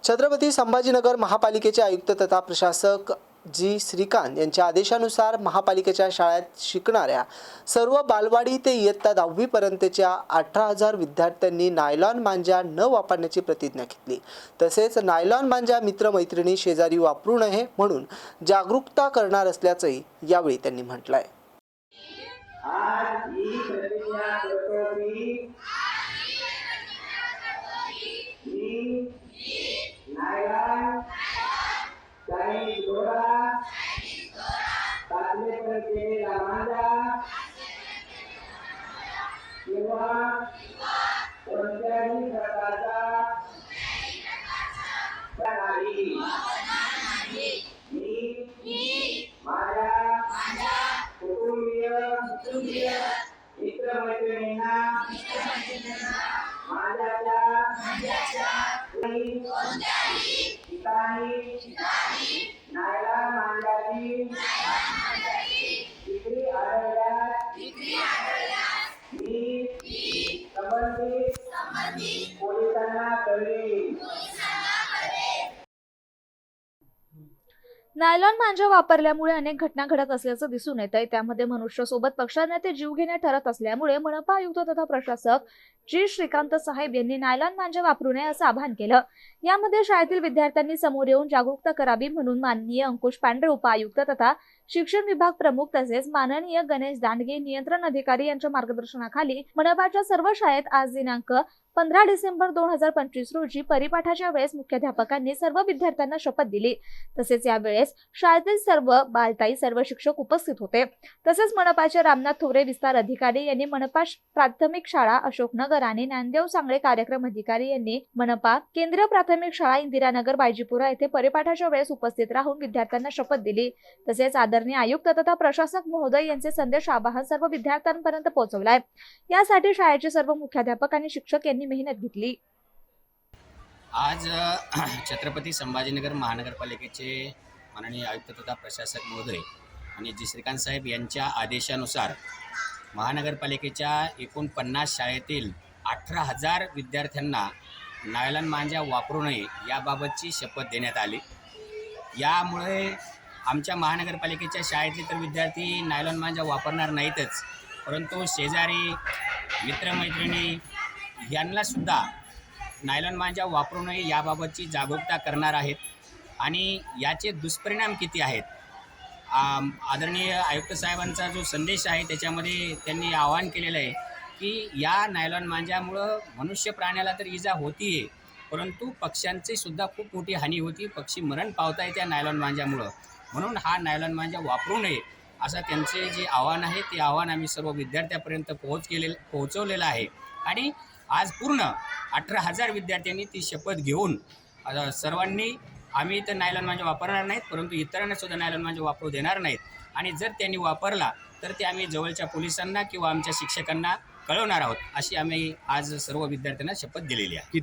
छत्रपती संभाजीनगर महापालिकेचे आयुक्त तथा प्रशासक जी श्रीकांत यांच्या आदेशानुसार महापालिकेच्या शाळेत शिकणाऱ्या सर्व बालवाडी ते इयत्ता 10वी पर्यंतच्या 18,000 विद्यार्थ्यांनी नायलॉन मांजा न वापरण्याची प्रतिज्ञा घेतली। तसेच नायलॉन मांजा मित्रमैत्रिणी शेजारी वापरू नये म्हणून जागरूकता करणार असल्याचंही यावेळी त्यांनी म्हटलंय। आज ही प्रतिज्ञा करतो मी नायलॉन चाइनीज दोरा कातले पर केलेला मांजा किंवा कोणत्याही प्रकारचा नाही। मी माझ्या कुटुंबीय मित्रमैत्रिणींना नायलॉन मांजाची विक्री आढळल्यास मी संबंधित पोलिसांना कळवेन। नायलॉन मांजा वापरल्यामुळे अनेक घटना घडत असल्याचं दिसून येतंय। त्यामध्ये मनुष्यासोबत पक्षाने ते जीव घेणे ठरत असल्यामुळे मनपा आयुक्त तथा प्रशासक जी श्रीकांत साहेब यांनी नायलॉन मांजा वापरू नये असं आवाहन केलं। यामध्ये शाळेतील विद्यार्थ्यांनी समोर येऊन जागरूकता करावी म्हणून माननीय अंकुश पांढरे उपायुक्त तथा शिक्षण विभाग प्रमुख तसेच माननीय गणेश दांडगे नियंत्रण अधिकारी यांच्या मार्गदर्शनाखाली मनपाच्या सर्व शाळेत आज दिनांक 15 डिसेंबर 2025 रोजी परिपाठाच्या वेळेस मुख्याध्यापकांनी सर्व विद्यार्थ्यांना शपथ दिली। तसेच यावेळेस शाळेतील सर्व बालताई सर्व शिक्षक उपस्थित होते। तसेच मनपाचे रामनाथ थोरे विस्तार अधिकारी यांनी मनपा प्राथमिक शाळा अशोकनगर आणि ज्ञानदेव सांगळे कार्यक्रम अधिकारी यांनी मनपा केंद्रीय प्राथमिक शाळा इंदिरानगर बायजीपुरा येथे परिपाठाच्या वेळेस उपस्थित राहून विद्यार्थ्यांना शपथ दिली। तसेच आदरणीय आयुक्त तथा प्रशासक महोदय यांचे संदेश आवाहन सर्व विद्यार्थ्यांपर्यंत पोहोचवलाय। यासाठी शाळेचे सर्व मुख्याध्यापक आणि शिक्षक यांनी मेहनत घेतली। आज छत्रपती संभाजीनगर महानगरपालिकेचे माननीय आयुक्त तथा प्रशासक महोदय आणि जी श्रीकांत साहेब यांच्या आदेशानुसार महानगरपालिकेच्या एकूण 50 शाळेतील 18,000 विद्यार्थ्यांना नायलॉन मांजा वापरू नये याबाबतची शपथ देण्यात आली। यामुळे आमच्या महानगरपालिकेच्या शाळेतले तर विद्यार्थी नायलॉन मांजा वापरणार नाहीतच, परंतु शेजारी मित्रमैत्रिणी यांनासुद्धा नायलॉन मांजा वापरू नये याबाबतची जागरूकता करणार आहेत। आणि याचे दुष्परिणाम किती आहेत, आदरणीय आयुक्त साहेबांचा जो संदेश आहे त्याच्यामध्ये त्यांनी आवाहन केलेलं आहे की या नायलॉन मांजामुळं मनुष्य प्राण्याला तर इजा होतीये, परंतु पक्ष्यांची सुद्धा खूप मोठी हानी होती। पक्षी मरण पावताय त्या नायलॉन मांजामुळं, म्हणून हा नायलॉन मांजा वापरू नये असं त्यांचे जे आव्हान आहे ते आव्हान आम्ही सर्व विद्यार्थ्यांपर्यंत पोहोचवलेलं आहे। आणि आज पूर्ण 18,000 विद्यार्थ्यांनी ती शपथ घेऊन सर्वांनी आम्ही तर नायलॉन मांजा वापरणार नाहीत, परंतु इतरांना सुद्धा नायलॉन मांजा वापरू देणार नाहीत। आणि जर त्यांनी वापरला तर ते आम्ही जवळच्या पोलिसांना किंवा आमच्या शिक्षकांना कळवणार आहोत, अशी आम्ही आज सर्व विद्यार्थ्यांना शपथ दिलेली आहे।